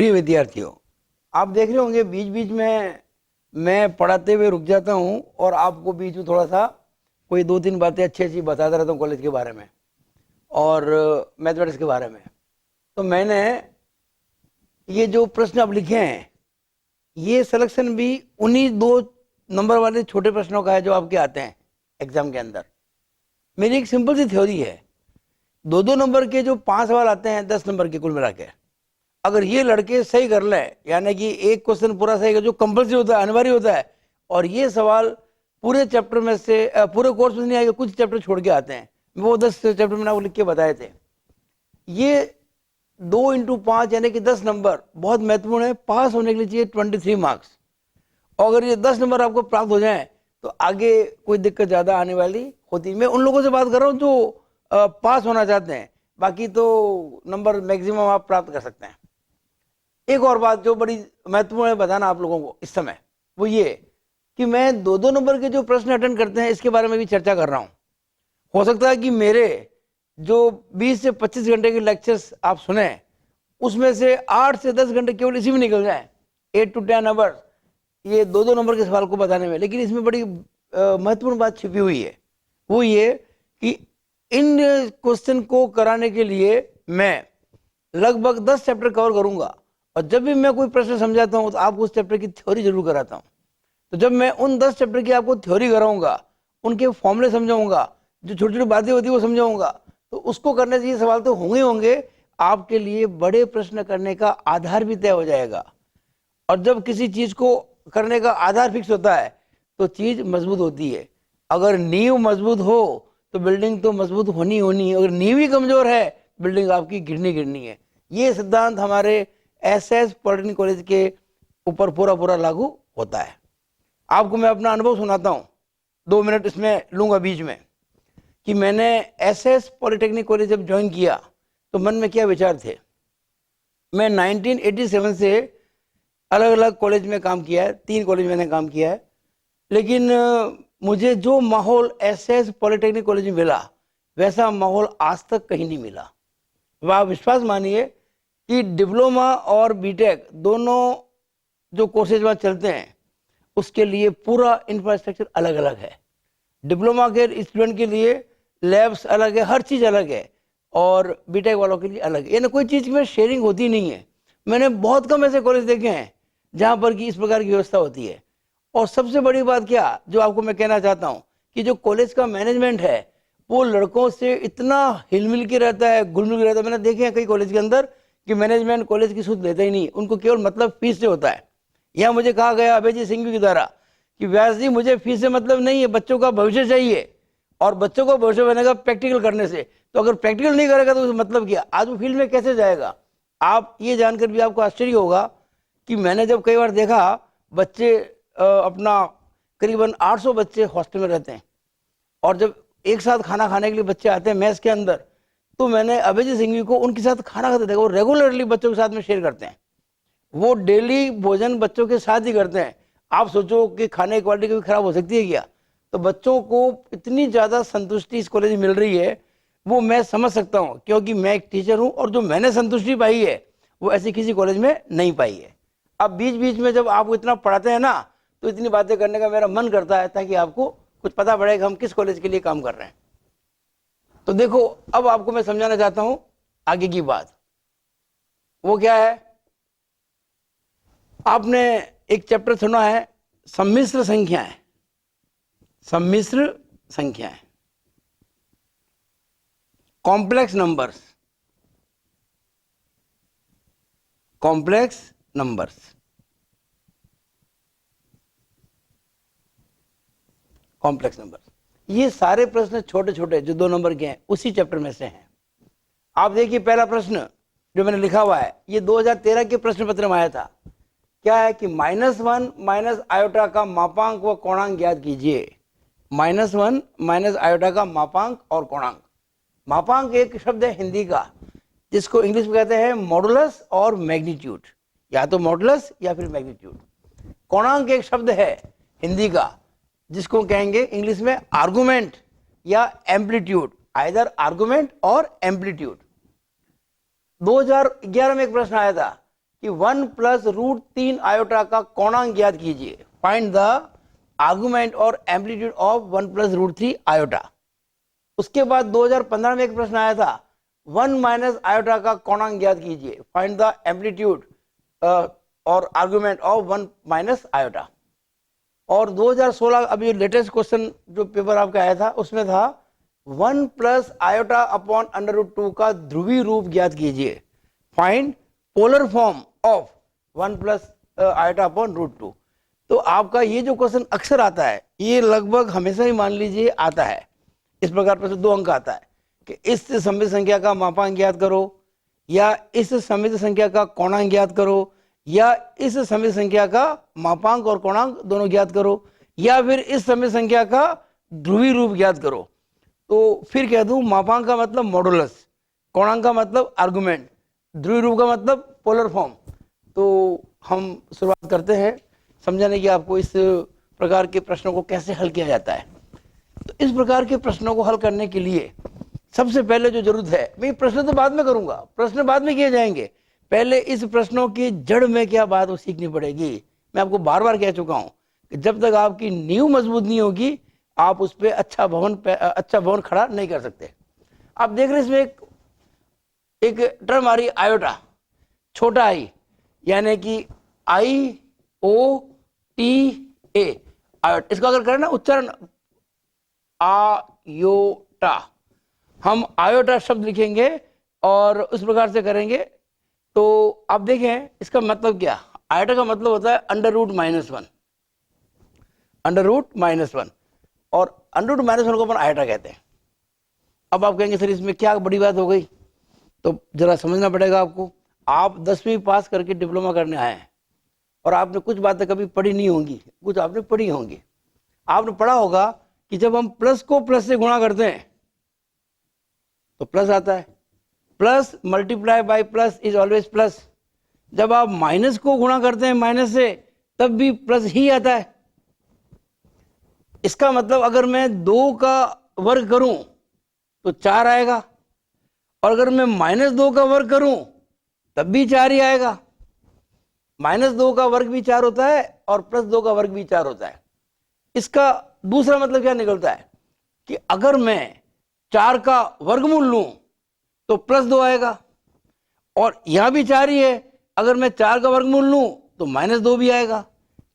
प्रिय विद्यार्थियों, आप देख रहे होंगे बीच बीच में मैं पढ़ाते हुए रुक जाता हूं और आपको बीच में थोड़ा सा कोई 2-3 बातें अच्छी अच्छी बताता रहता हूं कॉलेज के बारे में और मैथमेटिक्स के बारे में। तो मैंने ये जो प्रश्न अब लिखे हैं, ये सिलेक्शन भी उन्हीं 2 नंबर वाले छोटे प्रश्नों का है जो आपके आते हैं एग्जाम के अंदर। मेरी एक सिंपल सी थ्योरी है, 2-2 नंबर के जो 5 सवाल आते हैं 10 नंबर के कुल मिला के, अगर ये लड़के सही कर लें, यानी कि एक क्वेश्चन पूरा सही कर, जो कंपल्सरी होता है, अनिवार्य होता है, और ये सवाल पूरे चैप्टर में से पूरे कोर्स में नहीं आएगा, कुछ चैप्टर छोड़ के आते हैं। वो 10 चैप्टर मैंने आपको लिख के बताए थे। ये 2 × 5 यानी कि 10 नंबर बहुत महत्वपूर्ण है। पास होने के लिए चाहिए 23 मार्क्स, और अगर ये 10 नंबर आपको प्राप्त हो जाए तो आगे कोई दिक्कत ज़्यादा आने वाली होती। मैं उन लोगों से बात कर रहा हूँ जो पास होना चाहते हैं, बाकी तो नंबर मैक्सिमम आप प्राप्त कर सकते हैं। एक और बात जो बड़ी महत्वपूर्ण है बताना आप लोगों को इस समय, वो ये कि मैं 2-2 नंबर के जो प्रश्न अटेंड करते हैं इसके बारे में भी चर्चा कर रहा हूँ। हो सकता है कि मेरे जो 20 से 25 घंटे के लेक्चर्स आप सुने, उसमें से 8 से 10 घंटे केवल इसी में निकल जाए, 8 to 10 आवर्स ये 2-2 नंबर के सवाल को बताने में। लेकिन इसमें बड़ी महत्वपूर्ण बात छिपी हुई है, वो ये कि इन क्वेश्चन को कराने के लिए मैं लगभग 10 चैप्टर कवर करूंगा, और जब भी मैं कोई प्रश्न समझाता हूं तो आपको उस चैप्टर की थ्योरी जरूर कराता हूं। तो जब मैं उन 10 चैप्टर की आपको थ्योरी कराऊंगा, उनके फॉर्मूले समझाऊंगा, जो छोटी छोटी बातें होती है वो समझाऊंगा, तो उसको करने से ये सवाल तो होंगे होंगे, आपके लिए बड़े प्रश्न करने का आधार भी तय हो जाएगा। और जब किसी चीज को करने का आधार फिक्स होता है तो चीज मजबूत होती है। अगर नींव मजबूत हो तो बिल्डिंग तो मजबूत होनी होनी है, अगर नींव ही कमजोर है बिल्डिंग आपकी गिरनी है। ये सिद्धांत हमारे एसएस पॉलिटेक्निक कॉलेज के ऊपर पूरा लागू होता है। आपको मैं अपना अनुभव सुनाता हूँ, 2 मिनट इसमें लूंगा बीच में, कि मैंने एसएस पॉलिटेक्निक कॉलेज जब ज्वाइन किया तो मन में क्या विचार थे। मैं 1987 से अलग अलग कॉलेज में काम किया है, 3 कॉलेज मैंने काम किया है, लेकिन मुझे जो माहौल एसएस पॉलिटेक्निक कॉलेज में मिला वैसा माहौल आज तक कहीं नहीं मिला। आप विश्वास मानिए कि डिप्लोमा और बीटेक दोनों जो कोर्सेज वहाँ चलते हैं उसके लिए पूरा इंफ्रास्ट्रक्चर अलग अलग है। डिप्लोमा के स्टूडेंट के लिए लैब्स अलग है, हर चीज़ अलग है, और बीटेक वालों के लिए अलग है, यानी कोई चीज़ में शेयरिंग होती नहीं है। मैंने बहुत कम ऐसे कॉलेज देखे हैं जहाँ पर कि इस प्रकार की व्यवस्था होती है। और सबसे बड़ी बात क्या जो आपको मैं कहना चाहता हूँ, कि जो कॉलेज का मैनेजमेंट है वो लड़कों से इतना हिलमिल के रहता है, घुल-मिल के रहता है। मैंने देखे हैं कई कॉलेज के अंदर कि मैनेजमेंट कॉलेज की सूद लेता ही नहीं, उनको केवल मतलब फीस से होता है। यहाँ मुझे कहा गया अभय जी सिंघवी के द्वारा कि व्यास जी मुझे फीस से मतलब नहीं है, बच्चों का भविष्य चाहिए, और बच्चों को भविष्य बनेगा प्रैक्टिकल करने से। तो अगर प्रैक्टिकल नहीं करेगा तो मतलब क्या, आज वो फील्ड में कैसे जाएगा। आप ये जानकर भी आपको आश्चर्य होगा कि मैंने जब कई बार देखा बच्चे अपना करीबन 800 बच्चे हॉस्टल में रहते हैं, और जब एक साथ खाना खाने के लिए बच्चे आते हैं मेस के अंदर, तो मैंने अभय जी सिंघवी को उनके साथ खाना खाते देखा। वो रेगुलरली बच्चों के साथ में शेयर करते हैं, वो डेली भोजन बच्चों के साथ ही करते हैं। आप सोचो कि खाने की क्वालिटी कभी खराब हो सकती है क्या। तो बच्चों को इतनी ज़्यादा संतुष्टि इस कॉलेज में मिल रही है, वो मैं समझ सकता हूँ, क्योंकि मैं एक टीचर हूँ और जो मैंने संतुष्टि पाई है वो ऐसी किसी कॉलेज में नहीं पाई है। अब बीच बीच में जब आपको इतना पढ़ाते हैं ना, तो इतनी बातें करने का मेरा मन करता है ताकि आपको कुछ पता पड़े कि हम किस कॉलेज के लिए काम कर रहे हैं। तो देखो, अब आपको मैं समझाना चाहता हूं आगे की बात। वो क्या है, आपने एक चैप्टर सुना है सम्मिश्र संख्याएं। सम्मिश्र संख्याएं, complex numbers, complex numbers. Complex numbers, ये सारे प्रश्न छोटे छोटे जो 2 नंबर के हैं उसी चैप्टर में से हैं। आप देखिए पहला प्रश्न जो मैंने लिखा हुआ है, ये 2013 के प्रश्न पत्र में आया था। क्या है कि -1 माइनस आयोटा का मापांक व कोणांक ज्ञात कीजिए। -1 माइनस आयोटा का मापांक और कोणांक। मापांक एक शब्द है हिंदी का जिसको इंग्लिश में कहते हैं मॉडुलस और मैग्नीट्यूड, या तो मॉडुलस या फिर मैग्नीट्यूड। कोणांक एक शब्द है हिंदी का जिसको कहेंगे इंग्लिश में आर्गुमेंट या एम्पलीट्यूड, आइदर आर्गुमेंट और एम्पलीट्यूड। 2011 में एक प्रश्न आया था कि 1 प्लस रूट 3 आयोटा का कोणांक ज्ञात कीजिए, फाइंड द आर्गुमेंट और amplitude of 1 plus root 3 iota. उसके बाद 2015 में एक प्रश्न आया था, 1 माइनस आयोटा का कोणांक ज्ञात कीजिए, फाइंड द एम्पलीट्यूड और आर्गुमेंट ऑफ 1 माइनस आयोटा। और 2016 अभी लेटेस्ट क्वेश्चन जो पेपर आपका आया था उसमें था 1 plus iota upon under root 2 का ध्रुवीय रूप ज्ञात कीजिए, find polar form of 1 plus iota upon root 2। तो आपका ये जो क्वेश्चन अक्सर आता है, ये लगभग हमेशा ही मान लीजिए आता है। इस प्रकार पर 2 अंक आता है कि इस सममित संख्या का मापांक ज्ञात करो, या इस सममित संख्या का कोणांक ज्ञात करो, या इस सममित संख्या का मापांक और कोणांक दोनों ज्ञात करो, या फिर इस सममित संख्या का ध्रुवीय रूप ज्ञात करो। तो फिर कह दूं, मापांक का मतलब मॉडुलस, कोणांक का मतलब आर्गुमेंट, ध्रुवीय रूप का मतलब पोलर फॉर्म। तो हम शुरुआत करते हैं समझाने की आपको इस प्रकार के प्रश्नों को कैसे हल किया जाता है। तो इस प्रकार के प्रश्नों को हल करने के लिए सबसे पहले जो जरूरत है, मैं प्रश्न तो बाद में करूंगा, प्रश्न बाद में किए जाएंगे, पहले इस प्रश्नों की जड़ में क्या बात वो सीखनी पड़ेगी। मैं आपको बार बार कह चुका हूं कि जब तक आपकी नींव मजबूत नहीं होगी आप उस पर अच्छा भवन खड़ा नहीं कर सकते। आप देख रहे हैं इसमें एक टर्म आ रही है आयोटा, छोटा आई, यानी कि आई ओ टी ए, आयोटा। इसका अगर करें ना उच्चारण आयोटा, हम आयोटा शब्द लिखेंगे और उस प्रकार से करेंगे तो आप देखें इसका मतलब क्या। आयोटा का मतलब होता है अंडर रूट -1, अंडर रूट -1, और अंडर रूट -1 को अपन आयोटा कहते हैं। अब आप कहेंगे सर इसमें क्या बड़ी बात हो गई, तो जरा समझना पड़ेगा आपको। आप 10वीं पास करके डिप्लोमा करने आए हैं और आपने कुछ बातें कभी पढ़ी नहीं होंगी, कुछ आपने पढ़ी होंगी। आपने पढ़ा होगा कि जब हम प्लस को प्लस से गुणा करते हैं तो प्लस आता है, plus multiply by plus is always plus. जब आप माइनस को गुणा करते हैं माइनस से तब भी प्लस ही आता है। इसका मतलब अगर मैं 2 का वर्ग करूं तो 4 आएगा, और अगर मैं -2 का वर्ग करूं तब भी 4 ही आएगा। -2 का वर्ग भी 4 होता है और +2 का वर्ग भी 4 होता है। इसका दूसरा मतलब क्या निकलता है कि अगर मैं 4 का वर्गमूल लूं तो +2 आएगा, और यहां भी 4 ही है, अगर मैं 4 का वर्गमूल लूं तो -2 भी आएगा,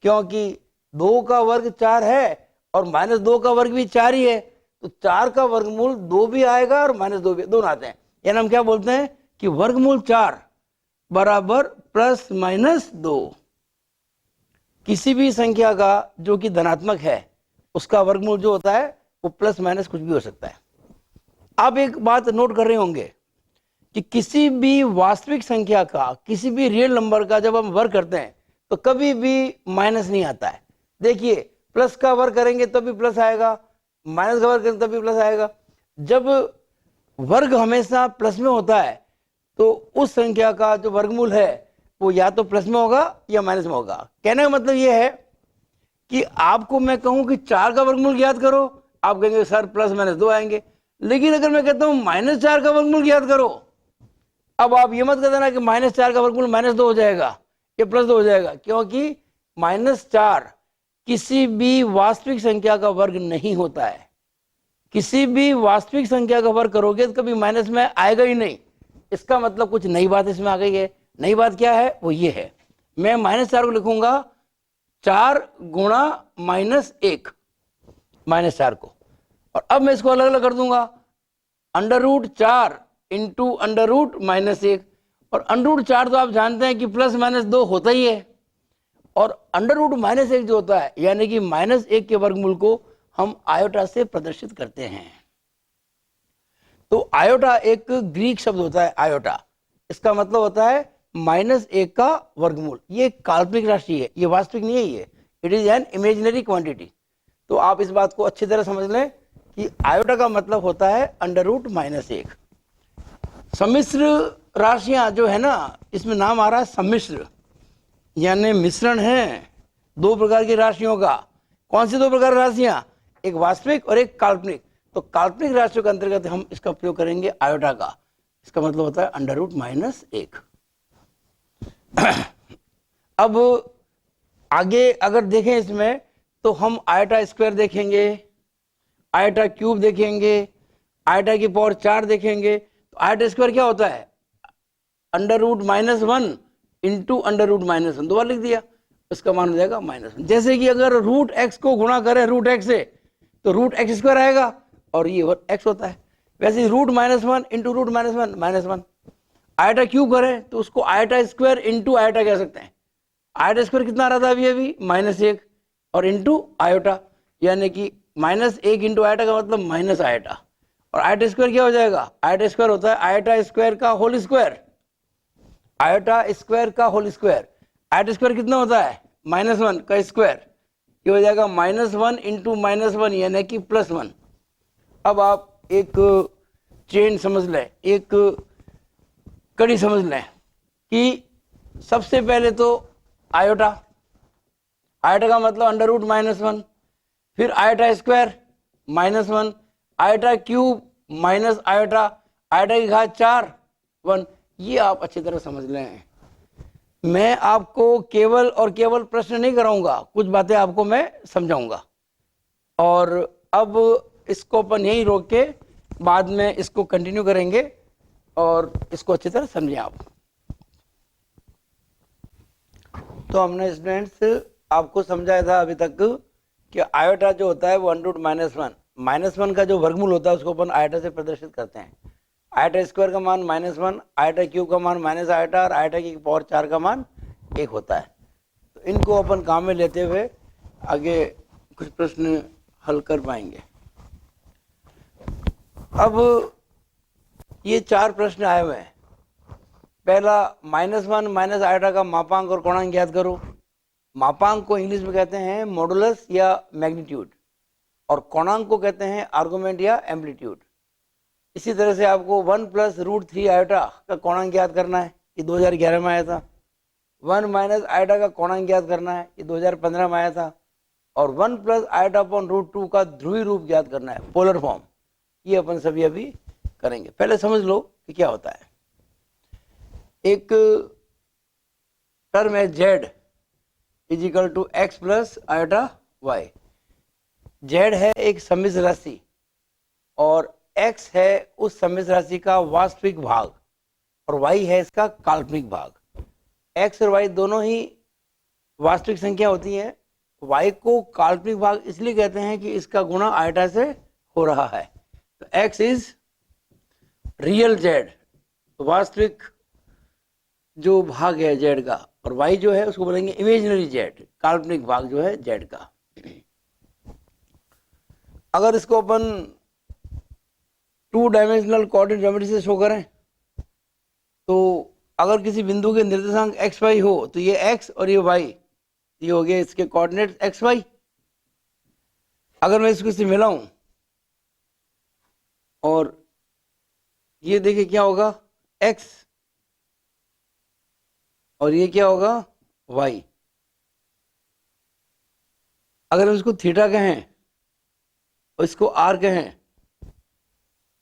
क्योंकि 2 का वर्ग 4 है और -2 का वर्ग भी 4 ही है, तो 4 का वर्गमूल 2 भी आएगा और -2 भी, दोनों आते हैं। यानी हम क्या बोलते हैं कि वर्गमूल 4 बराबर +-2। किसी भी संख्या का जो कि धनात्मक है उसका वर्गमूल जो होता है वो +- कुछ भी हो सकता है। आप एक बात नोट कर रहे होंगे कि किसी भी वास्तविक संख्या का, किसी भी रियल नंबर का जब हम वर्ग करते हैं तो कभी भी माइनस नहीं आता है। देखिए प्लस का वर्ग करेंगे तब भी प्लस आएगा, माइनस का वर्ग करेंगे तब भी प्लस आएगा। जब वर्ग हमेशा प्लस में होता है तो उस संख्या का जो वर्गमूल है वो या तो प्लस में होगा या माइनस में होगा। कहने का मतलब ये है कि आपको मैं कहूं कि 4 का वर्गमूल ज्ञात करो, आप कहेंगे सर +-2 आएंगे। लेकिन अगर मैं कहता हूं -4 का वर्गमूल ज्ञात करो, अब आप ये मत कह देना कि -4 का वर्गमूल -2 हो जाएगा या +2 हो जाएगा, क्योंकि -4 किसी भी वास्तविक संख्या का वर्ग नहीं होता है। किसी भी वास्तविक संख्या का वर्ग करोगे तो कभी माइनस में आएगा ही नहीं। इसका मतलब कुछ नई बात इसमें आ गई है। नई बात क्या है, वो ये है, मैं -4 को लिखूंगा 4 गुणा -1, -4 को, और अब मैं इसको अलग अलग कर दूंगा, √4 इंटू √-1, और √4 तो आप जानते हैं कि +-2 होता ही है, और √-1 जो होता है यानी कि -1 के वर्गमूल को हम आयोटा से प्रदर्शित करते हैं। तो आयोटा एक ग्रीक शब्द होता है आयोटा, इसका मतलब होता है -1 का वर्गमूल। ये काल्पनिक राशि है, ये वास्तविक नहीं है, ये it is an imaginary quantity. तो आप इस बात को अच्छी तरह समझ लें कि आयोटा का मतलब होता है √-1। सम्मिश्र राशियां जो है ना, इसमें नाम आ रहा है सम्मिश्र, यानी मिश्रण है 2 प्रकार की राशियों का। कौन सी 2 प्रकार की राशियां, एक वास्तविक और एक काल्पनिक। तो काल्पनिक राशियों के अंतर्गत हम इसका प्रयोग करेंगे आयोटा का। इसका मतलब होता है √-1। अब आगे अगर देखें इसमें तो हम आयटा स्क्वायर देखेंगे, आयटा क्यूब देखेंगे, आयटा की पावर 4 देखेंगे। तो आयटा स्क्वायर क्या होता है? Under root -1 into under root -1, 2 बार लिख दिया, उसका मान हो जाएगा -1। जैसे कि अगर रूट एक्स को गुणा करें रूट एक्स से तो रूट एक्स स्क्वायर आएगा और ये एक्स होता है। वैसे root -1 into root -1 iota cube करें तो उसको आयटा स्क्वायर इंटू आयटा कह सकते हैं। आयटा स्क्वायर कितना आ रहा था अभी -1 और इंटू आयोटा, यानी कि -1 इंटू आयटा का मतलब माइनस आयटा। और आयटा स्क्वायर क्या हो जाएगा? आयटा स्क्वायर होता है आयटा स्क्वायर का होल स्क्वायर, आयटा स्क्वायर का होल स्क्वायर। आयटा स्क्वायर कितना होता है? -1 का स्क्वायर, ये हो जाएगा -1 इंटू -1 यानी कि +1। अब आप एक चेन समझ लें, एक कड़ी समझ लें कि सबसे पहले तो आयोटा, आयटा का मतलब अंडर रूट -1, फिर eta square -1, iota cube minus eta, eta की घात 4 1। ये आप अच्छी तरह समझ लें। मैं आपको केवल और केवल प्रश्न नहीं कराऊंगा, कुछ बातें आपको मैं समझाऊंगा। और अब इसको अपन यहीं रोक के बाद में इसको कंटिन्यू करेंगे और इसको अच्छी तरह समझें आप। तो हमने स्टूडेंट्स आपको समझाया था अभी तक कि आयोटा जो होता है वो अंडर रूट -1 का जो वर्गमूल होता है उसको अपन आयोटा से प्रदर्शित करते हैं। आयटा स्क्वायर का मान -1, आयटा क्यूब का मान माइनस आयटा और आयटा की पावर 4 का मान 1 होता है। तो इनको अपन काम में लेते हुए आगे कुछ प्रश्न हल कर पाएंगे। अब ये 4 प्रश्न आए हुए हैं। पहला -1 माइनस आयटा का मापांक और कोणांक ज्ञात करो। मापांक को इंग्लिश में कहते हैं मॉडुलस या मैग्नीट्यूड और कोणांक को कहते हैं आर्गुमेंट या एम्पलीट्यूड। इसी तरह से आपको 1 + √3 आयोटा का कोणांक ज्ञात करना है, ये 2011 में आया था। 1 माइनस आयोटा का कोणांक ज्ञात करना है, ये 2015 में आया था। और 1 + आयोटा अपॉन √2 का ध्रुवीय रूप ज्ञात करना है, पोलर फॉर्म। ये अपन सभी अभी करेंगे। पहले समझ लो कि क्या होता है। एक टर्म है z = x + iota y। z है एक सम्मिश्र राशि और x है उस सम्मिश्र राशि का वास्तविक भाग और y है इसका काल्पनिक भाग। x और y दोनों ही वास्तविक संख्या होती है। y को काल्पनिक भाग इसलिए कहते हैं कि इसका गुणा आयटा से हो रहा है। तो x इज रियल z, वास्तविक जो भाग है z का, और y जो है उसको बोलेंगे इमेजिनरी z, काल्पनिक भाग जो है z का। अगर इसको अपन 2 डायमेंशनल कोऑर्डिनेट ज्योमेट्री से शो करें तो अगर किसी बिंदु के निर्देशांक x y हो तो ये x और ये y, ये हो गए इसके कोऑर्डिनेट x y। अगर मैं इसको इससे मिलाऊं और ये देखिए क्या होगा x और ये क्या होगा y। अगर हम इसको थीटा कहें और इसको r कहें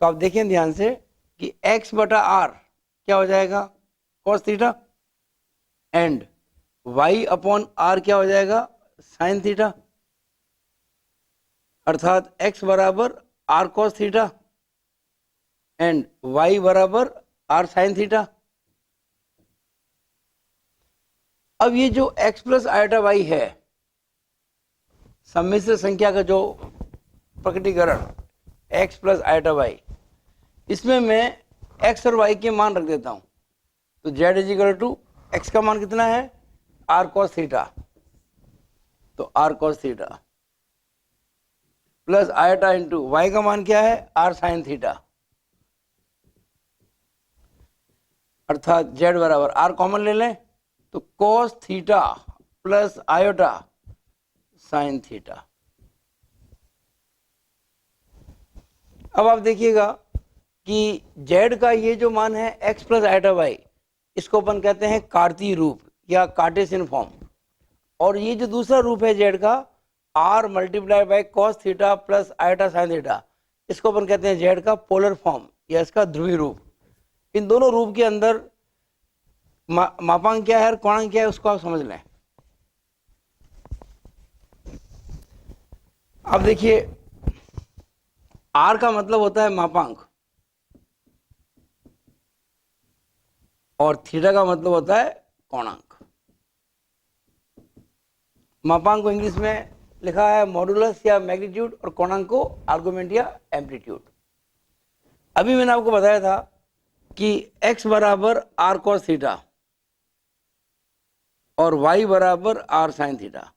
तो आप देखें ध्यान से कि x/r क्या हो जाएगा cos थीटा एंड y/r क्या हो जाएगा sin थीटा, अर्थात x बराबर r cos theta and y बराबर r sin थीटा। अब ये जो x + आयटा y है, सम्मिश्र संख्या का जो प्रकटीकरण x + आयटा y, इसमें मैं x और y के मान रख देता हूं। तो z = x का मान कितना है r cos थीटा, तो r cos theta plus eta into y का मान क्या है r sin थीटा, अर्थात z बराबर r कॉमन ले लें तो cos theta plus iota sin theta. अब आप देखिएगा कि z का ये जो मान है x + आयटा y, इसको अपन कहते हैं कार्तीय रूप या कार्टेशियन फॉर्म। और ये जो दूसरा रूप है z का r × cos theta plus eta sin theta, इसको अपन कहते हैं z का पोलर फॉर्म या इसका ध्रुवीय रूप। इन दोनों रूप के अंदर मापांक क्या है और कोणांक क्या है उसको आप समझ लें। अब देखिए, आर का मतलब होता है मापांक और थीटा का मतलब होता है कोणांक। मापांक को इंग्लिश में लिखा है मॉडुलस या मैग्नीट्यूड और कोणांक को आर्गुमेंट या एम्पलीट्यूड। अभी मैंने आपको बताया था कि x बराबर आर कॉस थीटा और y बराबर आर साइन थीटा।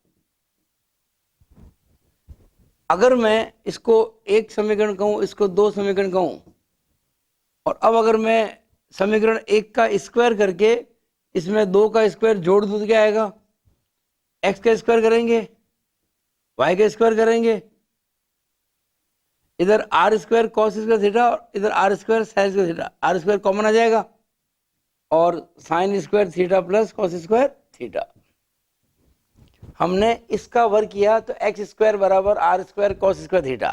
अगर मैं इसको एक समीकरण कहूं, इसको दो समीकरण कहूं, और अब अगर मैं समीकरण एक का स्क्वायर करके इसमें दो का स्क्वायर जोड़ दूं तो क्या आएगा? x का स्क्वायर करेंगे, y का स्क्वायर करेंगे, इधर R square cos square theta और इधर R square sine square theta, R square common आ जाएगा और sine square theta plus cos square theta. हमने इसका वर्ग किया तो एक्स स्क्वायर बराबर R square cos square theta,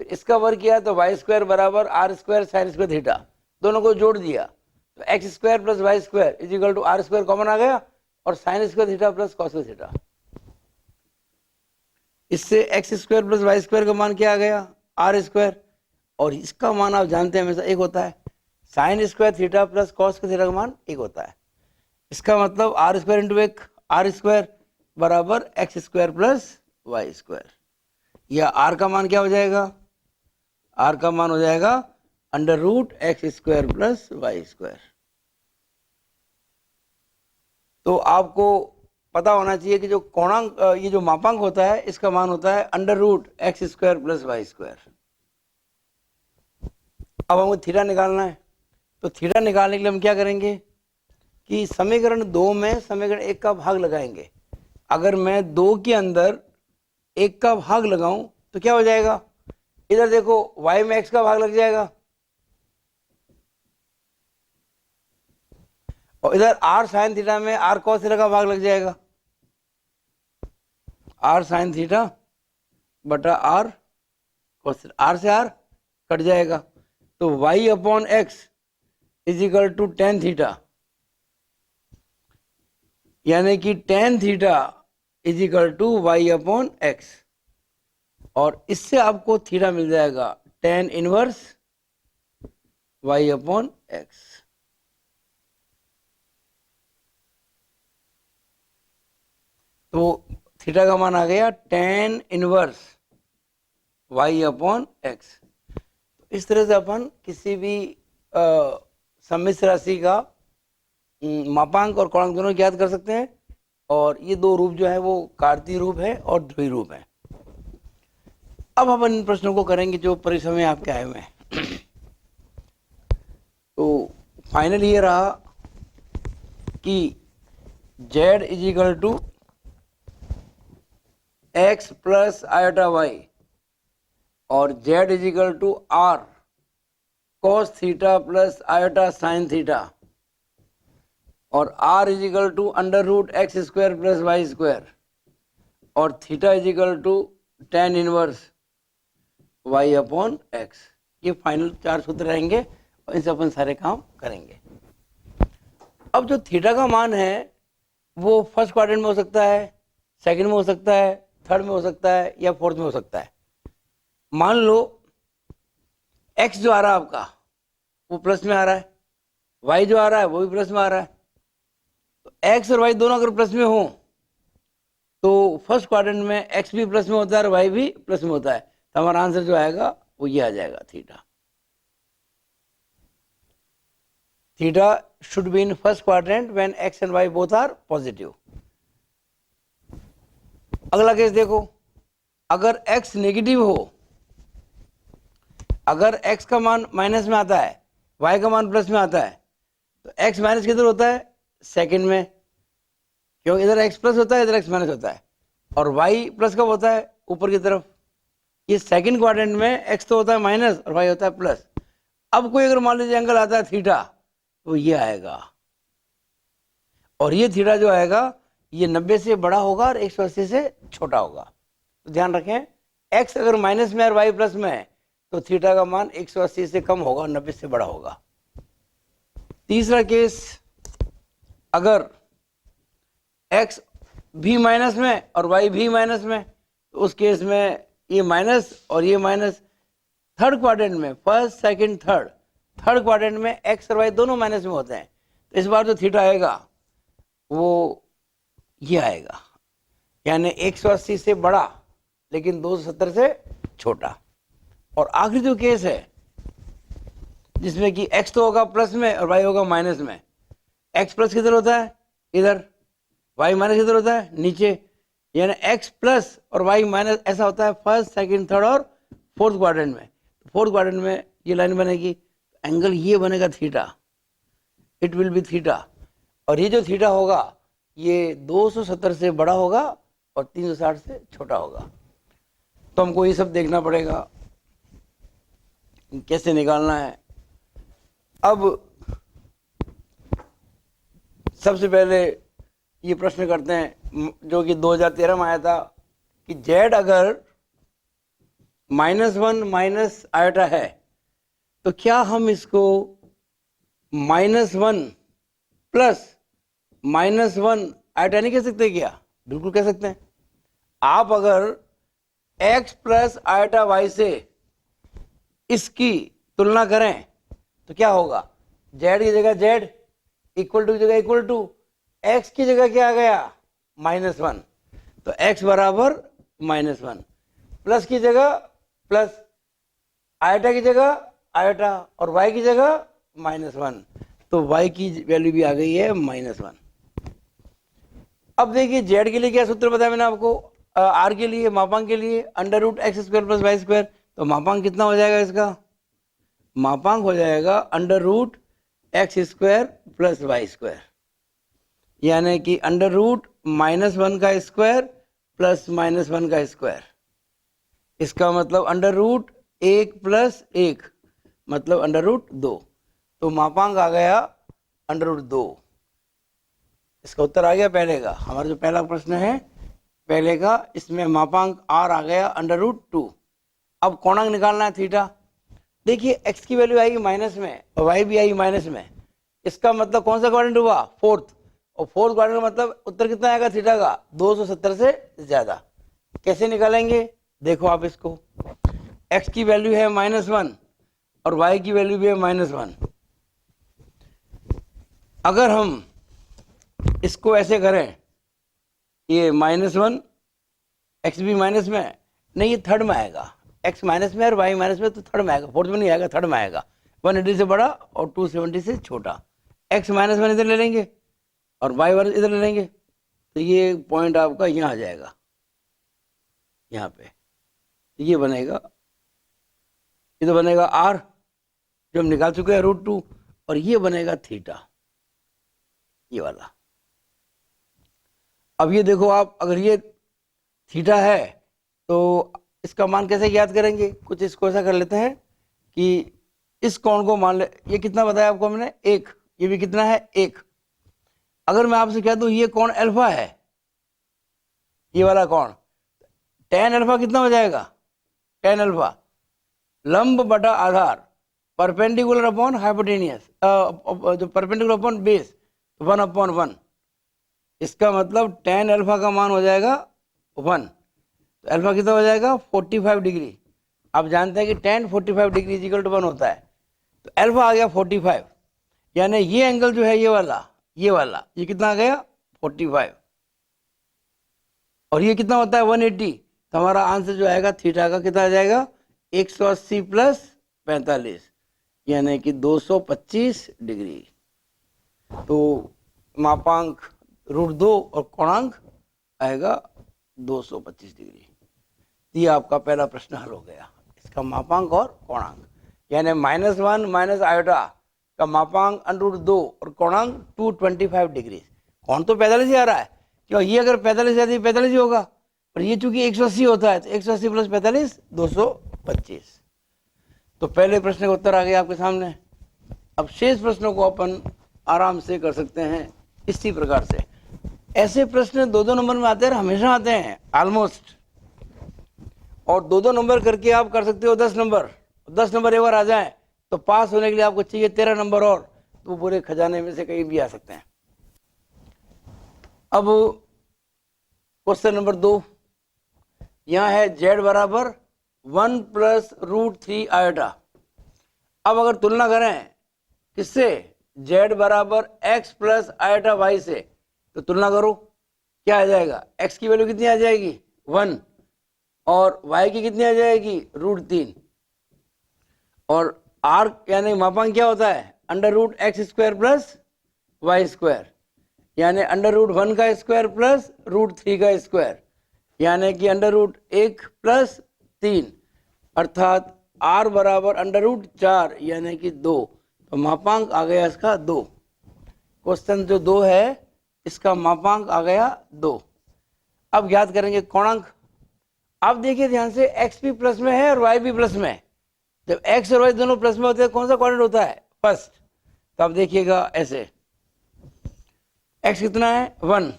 फिर इसका वर्ग किया तो वाई स्क्वायर बराबर R square sine square theta, दोनों को जोड़ दिया तो X square plus Y square is equal to R square common आ गया और sine square theta plus cos square theta. इससे X square plus Y square का मान क्या आ गया? आर स्क्वायर, और इसका मान आप जानते हैं हमेशा एक होता है, sine square theta plus cos square theta का मान एक होता है। इसका मतलब आर स्क्वायर इंटू एक आर स्क्वायर बराबर x square plus Y square, या आर का मान क्या हो जाएगा? आर का मान हो जाएगा under root x square plus Y square. तो आपको पता होना चाहिए कि जो कोणांक, ये जो मापांक होता है इसका मान होता है under root x square plus Y square. अब हमको थीटा निकालना है, तो थीटा निकालने के लिए हम क्या करेंगे कि समीकरण दो में समीकरण एक का भाग लगाएंगे। अगर मैं दो के अंदर एक का भाग लगाऊं तो क्या हो जाएगा? इधर देखो y में x का भाग लग जाएगा और इधर r साइन थीटा में r cos थीटा का भाग लग जाएगा, r साइन थीटा बटा r cos थीटा, r से r कट जाएगा तो y upon x is equal to tan theta, यानी कि tan theta is equal to y upon x, और इससे आपको थीटा मिल जाएगा tan inverse y upon x. तो थीटा का मान आ गया tan inverse y upon x. इस तरह से अपन किसी भी सम्मिश्र राशि का मापांक और कोणांक दोनों ज्ञात कर सकते हैं, और ये दो रूप जो है वो कार्तीय रूप है और ध्रुवीय रूप है। अब हम इन प्रश्नों को करेंगे जो परीक्षा में आपके आए हुए हैं। तो फाइनल ये रहा कि z is equal to X plus iota Y और z is equal to R cos theta plus iota sine theta और r is equal to under root x square plus Y square और theta is equal to tan inverse y upon X. ये final चार सूत्र रहेंगे और इनसे अपन सारे काम करेंगे। अब जो थीटा का मान है वो फर्स्ट क्वाड्रेंट में हो सकता है, सेकंड में हो सकता है, थर्ड में हो सकता है या फोर्थ में हो सकता है। मान लो x जो आ रहा है आपका वो प्लस में आ रहा है, y जो आ रहा है वो भी प्लस में आ रहा है, तो x और y दोनों अगर प्लस में हो तो फर्स्ट क्वाड्रेंट में x भी प्लस में होता है और y भी प्लस में होता है, तो हमारा आंसर जो आएगा वो ये आ जाएगा theta. Theta should be in first quadrant when x and y both are positive। अगला केस देखो, अगर x नेगेटिव हो, अगर x का मान माइनस में आता है, y का मान प्लस में आता है, तो x माइनस किधर होता है? सेकंड में, क्योंकि इधर x प्लस होता है इधर x माइनस होता है, और y प्लस कब होता है? ऊपर की तरफ। ये सेकंड क्वाड्रेंट में x तो होता है माइनस और y होता है प्लस। अब कोई अगर मान लीजिए एंगल आता है थीटा, तो ये आएगा, और ये थीटा जो आएगा ये 90 से बड़ा होगा और 180 से छोटा होगा। तो ध्यान रखें, x अगर माइनस में और y प्लस में है तो थीटा का मान 180 से कम होगा और 90 से बड़ा होगा। तीसरा केस, अगर x भी माइनस में और y भी माइनस में, तो उस केस में ये माइनस और ये माइनस, थर्ड क्वाड्रेंट में, फर्स्ट सेकंड थर्ड क्वाड्रेंट में x और y दोनों माइनस में होते हैं। तो इस बार जो थीटा आएगा वो ये आएगा, यानी 180 से बड़ा लेकिन 270 से छोटा। और आखिरी जो केस है जिसमें कि x तो होगा प्लस में और y होगा माइनस में, x प्लस किधर होता है, इधर, y माइनस किधर होता है, नीचे, यानी x प्लस और y माइनस ऐसा होता है फर्स्ट सेकंड थर्ड और फोर्थ क्वाड्रेंट में। फोर्थ क्वाड्रेंट में ये लाइन बनेगी, एंगल ये बनेगा theta, it will be theta. और ये जो थीटा होगा ये 270 से बड़ा होगा और 360 से छोटा होगा। तो हमको ये सब देखना पड़ेगा कैसे निकालना है। अब सबसे पहले ये प्रश्न करते हैं जो कि 2013 में आया था कि z अगर -1 माइनस आयोटा है तो क्या हम इसको -1 प्लस -1 आयोटा नहीं कह सकते क्या? बिल्कुल कह सकते हैं। आप अगर x प्लस आयोटा y से इसकी तुलना करें तो क्या होगा, z की जगह z, इक्वल टू की जगह इक्वल टू, x की जगह क्या आ गया, -1, तो x बराबर -1, प्लस की जगह प्लस, आयोटा की जगह आयोटा और y की जगह -1, तो y की वैल्यू भी आ गई है -1। अब देखिए z के लिए क्या सूत्र बताया मैंने आपको, r के लिए, मापांक के लिए √x² + y², तो मापांक कितना हो जाएगा इसका, मापांक हो जाएगा √x² + y², यानी कि √-1 का स्क्वायर प्लस -1 का स्क्वायर, इसका मतलब √1 + 1 मतलब √2, तो मापांक आ गया √2। इसका उत्तर आ गया पहले का, हमारा जो पहला प्रश्न है पहले का, इसमें मापांक r आ गया √2। अब कोणांक निकालना है थीटा। देखिए x की वैल्यू आएगी माइनस में और y भी आएगी माइनस में, इसका मतलब कौन सा क्वाड्रेंट हुआ, फोर्थ, और फोर्थ क्वाड्रेंट मतलब उत्तर कितना आएगा थीटा का, 270 से ज्यादा। कैसे निकालेंगे, देखो आप इसको, x की वैल्यू है -1 और y की वैल्यू भी है -1। अगर हम इसको ऐसे करें, ये -1, x भी माइनस में, नहीं ये थर्ड में आएगा, x माइनस में और y माइनस में, तो थर्ड में आएगा, फोर्थ में नहीं आएगा, थर्ड में आएगा। 180 से बड़ा और 270 से छोटा, x -1 इधर ले लेंगे और y वर्ग इधर ले लेंगे, तो ये पॉइंट आपका यहाँ आ जाएगा, यहाँ पे ये बनेगा, इधर बनेगा r जो हम निकाल चुके हैं √2, और ये बनेगा थीटा, ये वाला। अब ये देखो आप, अगर ये थीटा है तो इसका मान कैसे याद करेंगे, कुछ इसको ऐसा कर लेते हैं कि इस कोण को मान ले, ये कितना बताया आपको हमने, 1, ये भी कितना है 1। अगर मैं आपसे कह दूं ये कोण अल्फा है, ये वाला कोण, tan अल्फा कितना हो जाएगा, tan अल्फा लंब बटा आधार, परपेंडिकुलर अपॉन हाइपोटेनियस, जो परपेंडिकुलर अपॉन बेस 1/1, इसका मतलब tan अल्फा का मान हो जाएगा 1, तो अल्फा कितना हो जाएगा 45 डिग्री। आप जानते हैं कि tan 45 डिग्री इक्वल टू 1 होता है, तो अल्फा आ गया 45, यानी ये एंगल जो है ये वाला ये कितना आ गया 45, और ये कितना होता है 180, तो हमारा आंसर जो आएगा थीटा का कितना आ जाएगा 180 + 45, यानी कि 225 डिग्री। तो मापांक √2 और कोणांक आएगा 225 डिग्री। ये आपका पहला प्रश्न हल हो गया, इसका मापांक और कोणांक, यानी -1 माइनस आयोटा का मापांक √2 और कोणांक 225 डिग्री। कोण तो 45 ही आ रहा है, क्यों, ये अगर 45 आती 45 ही होगा, पर ये चूंकि 180 होता है तो 180 + 45 225। तो पहले प्रश्न का उत्तर आ गया आपके सामने। अब शेष प्रश्नों को अपन आराम से कर सकते हैं इसी प्रकार से। ऐसे प्रश्न 2-2 नंबर में आते हैं, हमेशा आते हैं ऑलमोस्ट, और 2-2 नंबर करके आप कर सकते हो 10 नंबर। 10 नंबर एक बार आ जाए तो पास होने के लिए आपको चाहिए 13 नंबर, और तो पूरे खजाने में से कहीं भी आ सकते हैं। अब क्वेश्चन नंबर 2, यहाँ है z बराबर 1 प्लस रूट 3 आयोटा। अब अगर तुलना करें किससे, z बराबर x प्लस आयोटा y से, तो तुलना करो क्या आ जाएगा, x की वैल्यू कितनी आ जाएगी 1 और y की कितनी आ जाएगी रूट 3, और r यानी मापांक क्या होता है under root x square plus Y square, यानी अंडर रूट 1 का स्क्वायर प्लस रूट 3 का स्क्वायर, यानी कि अंडर रूट 1 प्लस 3, अर्थात r बराबर अंडर रूट 4 यानी कि 2। तो मापांक आ गया इसका 2। क्वेश्चन जो 2 है इसका मापांक आ गया 2। अब ज्ञात करेंगे कोणांक। अब देखिए ध्यान से, x भी प्लस में है और y भी प्लस में है। जब x और y दोनों प्लस में होते हैं कौन सा क्वाड्रेंट होता है, फर्स्ट। तो आप देखिएगा ऐसे, x कितना है 1,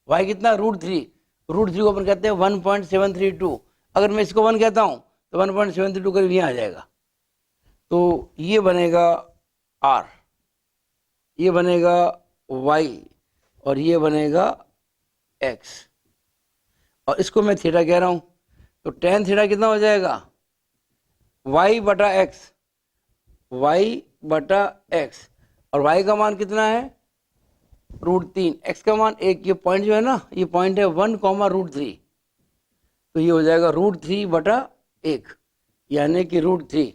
y कितना रूट 3, रूट 3 को अपन कहते हैं 1.732। अगर मैं इसको 1 कहता हूं तो 1.732 करीब यहाँ आ जाएगा। तो ये बनेगा r, ये बनेगा y और ये बनेगा x, और इसको मैं थीटा कह रहा हूं। तो tan थीटा कितना हो जाएगा y बटा x, y बटा x, और y का मान कितना है रूट 3, x का मान 1। ये पॉइंट जो है ना, ये पॉइंट है 1 कॉमा रूट 3, तो ये हो जाएगा रूट 3 बटा 1 यानी कि रूट 3,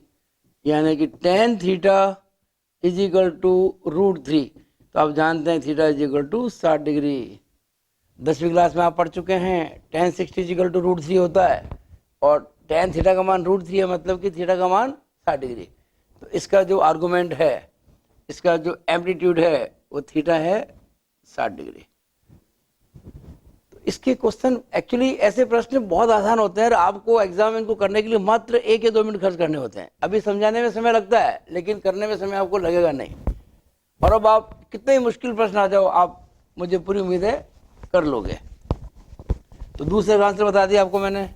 यानी कि tan theta is equal to root 3। तो आप जानते हैं theta is equal to 60 degree. 10वीं क्लास में आप पढ़ चुके हैं tan 60 is equal to root 3 होता है, और tan थीटा का मान रूट 3 है, मतलब कि थीटा का मान 60 डिग्री। तो इसका जो आर्गूमेंट है, इसका जो एम्पलीट्यूड है वो थीटा है 60 डिग्री। तो इसके क्वेश्चन एक्चुअली ऐसे प्रश्न बहुत आसान होते हैं और आपको एग्जाम इनको करने के लिए मात्र 1 या 2 मिनट खर्च करने होते हैं। अभी समझाने में समय लगता है लेकिन करने में समय आपको लगेगा नहीं। और अब आप कितने ही मुश्किल प्रश्न आ जाओ, आप मुझे पूरी उम्मीद है कर लोगे। तो दूसरे का आंसर बता दिया आपको मैंने।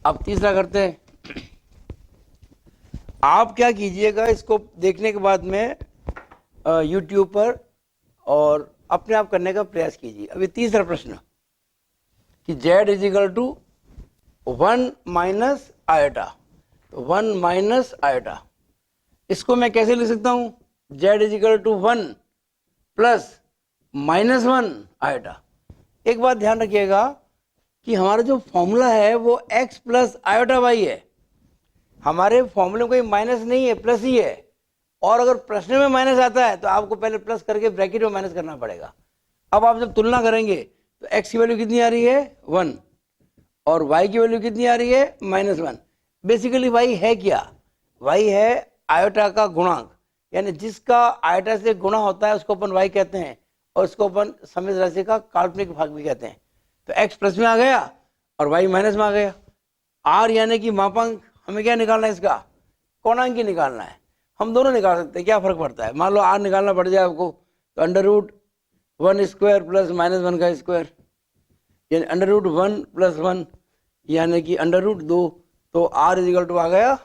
अब तीसरा करते हैं। आप क्या कीजिएगा, इसको देखने के बाद में YouTube पर और अपने आप करने का प्रयास कीजिए। अभी तीसरा प्रश्न कि z is equal to 1 minus iota, तो 1 माइनस आयोटा, इसको मैं कैसे लिख सकता हूं, z is equal to 1 plus minus 1 iota. एक बात ध्यान रखिएगा कि हमारा जो फॉर्मूला है वो x प्लस आयोटा वाई है। हमारे फॉर्मूले में कोई माइनस नहीं है, प्लस ही है। और अगर प्रश्न में माइनस आता है तो आपको पहले प्लस करके ब्रैकेट में माइनस करना पड़ेगा। अब आप जब तुलना करेंगे तो x की वैल्यू कितनी आ रही है 1 और y की वैल्यू कितनी आ रही है -1। बेसिकली y है क्या, y है आयोटा का गुणांक, यानी जिसका आयोटा से गुणा होता है उसको अपन y कहते हैं, और उसको अपन समित राशि का काल्पनिक भाग भी कहते हैं। तो x प्लस में आ गया और y माइनस में आ गया। r यानी कि मापांक, हमें क्या निकालना है, इसका कोणांक ही निकालना है। हम दोनों निकाल सकते हैं, क्या फर्क पड़ता है। मान लो r निकालना पड़ जाए आपको, तो अंडर रूट 1 स्क्वायर प्लस -1 का स्क्वायर, यानी अंडर रूट 1 प्लस 1 यानी कि अंडर रूट 2। तो r इज इक्वल टू आ गया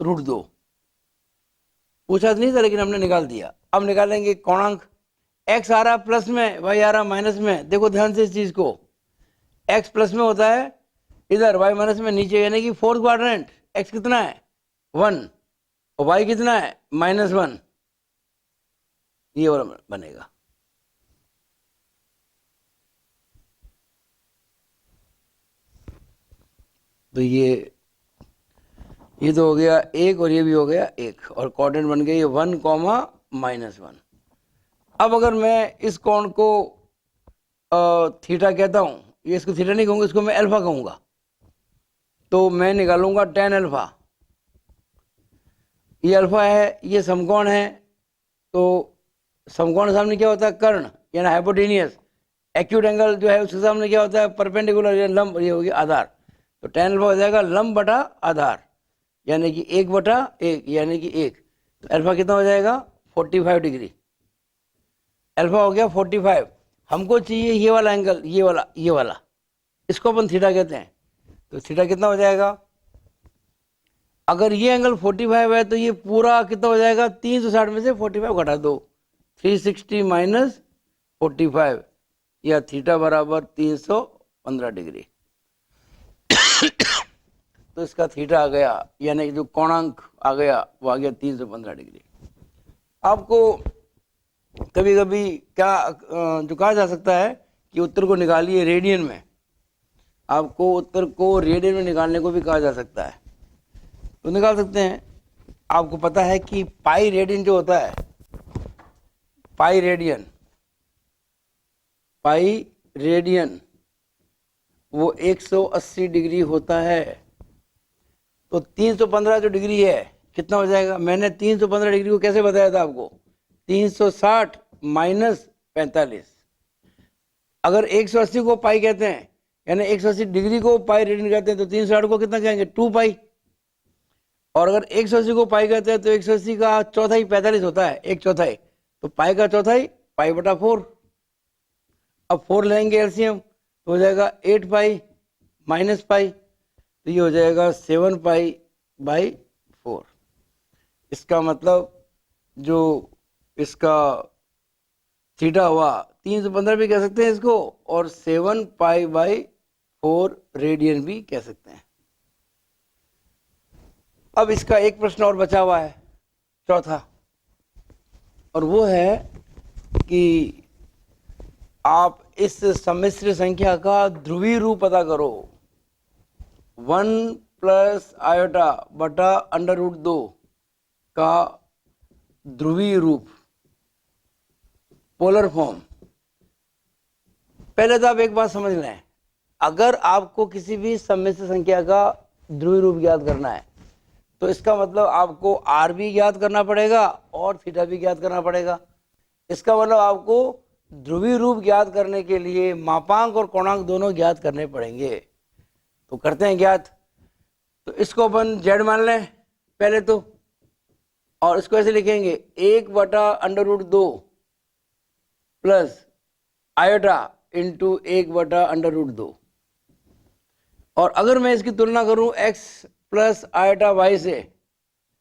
रूट 2। पूछा तो नहीं था लेकिन हमने निकाल दिया। अब निकालेंगे कोणांक। x आ रहा प्लस में, y आ रहा माइनस में। देखो ध्यान से इस चीज को, x प्लस में होता है इधर, y माइनस में नीचे, यानी कि फोर्थ क्वाड्रेंट। x कितना है 1 और y कितना है -1, ये वाला बनेगा। तो ये तो हो गया 1 और ये भी हो गया 1, और क्वाड्रेंट बन गया ये 1, -1। अब अगर मैं इस कोण को थीटा कहता हूं, ये इसको थीटा नहीं कहूंगा, इसको मैं अल्फा कहूंगा। तो मैं निकालूंगा tan अल्फा। ये अल्फा है, ये समकोण है। तो समकोण के सामने क्या होता है कर्ण, यानी हाइपोटेनियस। एक्यूट एंगल जो है उसके सामने क्या होता है परपेंडिकुलर, या लंब, ये हो गया आधार। तो tan अल्फा हो जाएगा लंब बटा आधार, यानी कि 1/1, यानी कि 1। तो अल्फा कितना हो जाएगा 45 डिग्री। अल्फा हो गया 45। हमको चाहिए ये वाला एंगल, ये वाला, इसको अपन थीटा कहते हैं। तो थीटा कितना हो जाएगा, अगर ये एंगल 45 है तो ये पूरा कितना हो जाएगा 360 में से 45 घटा दो, 360 - 45 या थीटा बराबर 315 डिग्री। तो इसका थीटा आ गया, यानी जो कोणांक आ गया वो आ गया 315 डिग्री। आपको कभी कभी क्या जो कहा जा सकता है कि उत्तर को निकालिए रेडियन में, आपको उत्तर को रेडियन में निकालने को भी कहा जा सकता है, तो निकाल सकते हैं। आपको पता है कि पाई रेडियन जो होता है, पाई रेडियन वो 180 डिग्री होता है। तो 315 जो डिग्री है कितना हो जाएगा? मैंने 315 डिग्री को कैसे बताया था आपको? 360 माइनस 45। अगर 180 को पाई कहते हैं, यानी 180 डिग्री को पाई रेडियन कहते हैं, तो 360 को कितना कहेंगे? 2 पाई। और अगर 180 को पाई कहते हैं तो 180 का चौथाई 45 होता है, एक चौथाई, तो पाई का चौथाई पाई बटा 4। अब 4 लेंगे एलसीएम तो हो जाएगा 8 पाई माइनस पाई, तो ये हो जाएगा 7 पाई बाई 4। इसका मतलब जो इसका थीटा हुआ 315 भी कह सकते हैं इसको, और 7 पाई बाई 4 रेडियन भी कह सकते हैं। अब इसका एक प्रश्न और बचा हुआ है, चौथा, और वो है कि आप इस सम्मिश्र संख्या का ध्रुवीय रूप पता करो। 1 प्लस आयोटा बटा अंडर रूट 2 का ध्रुवीय रूप, पोलर फॉर्म। पहले तो आप एक बात समझ लें, अगर आपको किसी भी सम्मिश्र संख्या का ध्रुवीय रूप ज्ञात करना है तो इसका मतलब आपको आर भी ज्ञात करना पड़ेगा और थीटा भी ज्ञात करना पड़ेगा। इसका मतलब आपको ध्रुवीय रूप ज्ञात करने के लिए मापांक और कोणांक दोनों ज्ञात करने पड़ेंगे। तो करते हैं ज्ञात। तो इसको अपन जेड मान लें पहले तो, और इसको ऐसे लिखेंगे 1 बटा under root 2 plus iota into 1 बटा अंडर रूट 2। और अगर मैं इसकी तुलना करूं x प्लस आयोटा वाई से,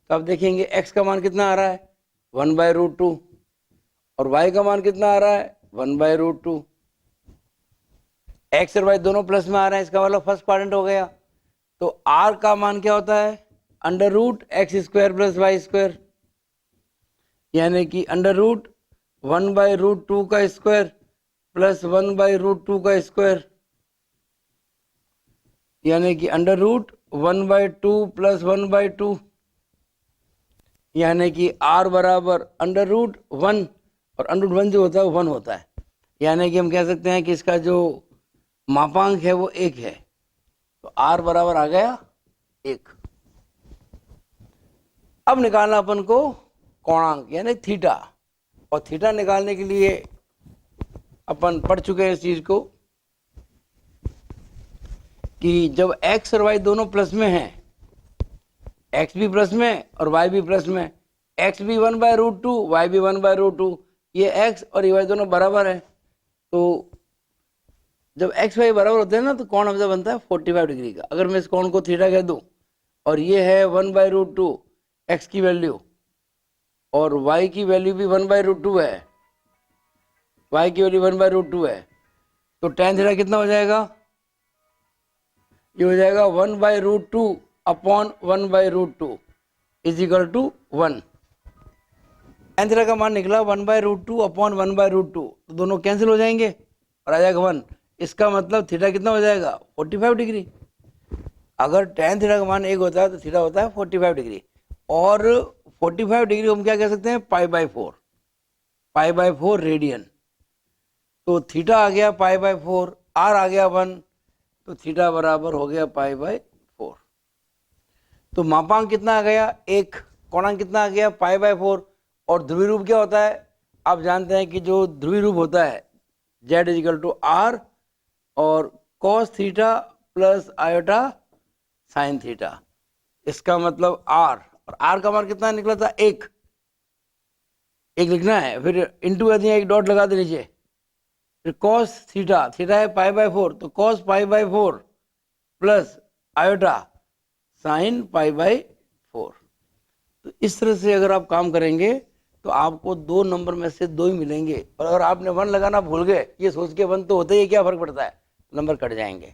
तो आप देखेंगे x का मान कितना आ रहा है? 1 बाई रूट 2, और y का मान कितना आ रहा है? 1 बाई रूट 2। x और y दोनों प्लस में आ रहे हैं, इसका मतलब फर्स्ट क्वाड्रेंट हो गया। तो r का मान क्या होता है? Under root x square plus Y square, यानी कि अंडर रूट 1 बाई रूट 2 का स्क्वायर प्लस 1 बाई रूट 2 का स्क्वायर, यानी कि under root 1 by 2 plus 1 by 2, यानी कि r बराबर अंडर रूट 1, और अंडर रूट 1 जो होता है वो 1 होता है, यानी कि हम कह सकते हैं कि इसका जो मापांक है वो 1 है। तो r बराबर आ गया 1। अब निकालना अपन को कोणांक यानी थीटा, और थीटा निकालने के लिए अपन पढ़ चुके हैं इस चीज को कि जब x और y दोनों प्लस में हैं, x भी प्लस में और y भी प्लस में, x भी 1 बाय रूट 2, y भी 1 बाय रूट 2, ये x और ये y दोनों बराबर है। तो जब x y बराबर होते हैं ना, तो कोण हमेशा बनता है 45 डिग्री का। अगर मैं इस कोण को थीटा कह दूं, और ये है 1 बाय रूट 2 x की वैल्यू, और y की वैल्यू भी 1 बाय रूट 2 है, y की वैल्यू 1 बाय रूट 2 है, तो tan थीटा कितना हो जाएगा? ये हो जाएगा 1 by root 2 upon 1 by root 2 is equal to 1। tan थीटा का मान निकला 1 by root 2 upon 1 by root 2, तो दोनों कैंसिल हो जाएंगे और आ जाएगा 1। इसका मतलब थीटा कितना हो जाएगा? 45 डिग्री। अगर tan थीटा का मान 1 होता है तो थीटा होता है 45 डिग्री, और 45 डिग्री हम क्या कह सकते हैं? Pi by 4, pi by 4 radian. तो थीटा आ गया पाई बाई 4, आर आ गया 1, तो थीटा बराबर हो गया पाई बाई 4। तो मापांक कितना आ गया? 1। कोणांक कितना आ गया? Pi by 4। और ध्रुवीय रूप क्या होता है? आप जानते हैं कि जो ध्रुवीय रूप होता है z is equal to R और cos theta plus iota sine theta. इसका मतलब r, और r का मान कितना निकला था? 1 लिखना है, फिर इंटू कर दिया, एक डॉट लगा दे नीचे, फिर कॉस थीटा, थीटा है पाई बाई 4, तो cos pi by 4 plus iota sine pi by 4। तो इस तरह से अगर आप काम करेंगे तो आपको 2 नंबर में से 2 ही मिलेंगे। और अगर आपने 1 लगाना भूल गए, ये सोच के 1 तो होता ही है, क्या फर्क पड़ता है, नंबर कट जाएंगे।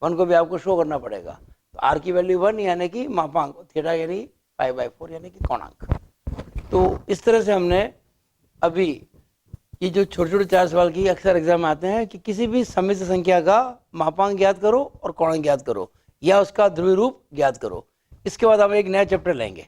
1 को भी आपको शो करना पड़ेगा। तो आर की वैल्यू 1 यानी कि मापांक, थीटा यानी π/4 यानी कि कोणांक। तो इस तरह से हमने अभी ये जो छोटे छोटे 4 सवाल की अक्सर एग्जाम में आते हैं कि किसी भी सम्मिश्र संख्या का मापांक ज्ञात करो और कोणांक ज्ञात करो, या उसका ध्रुवीय रूप ज्ञात करो। इसके बाद हम एक नया चैप्टर लेंगे।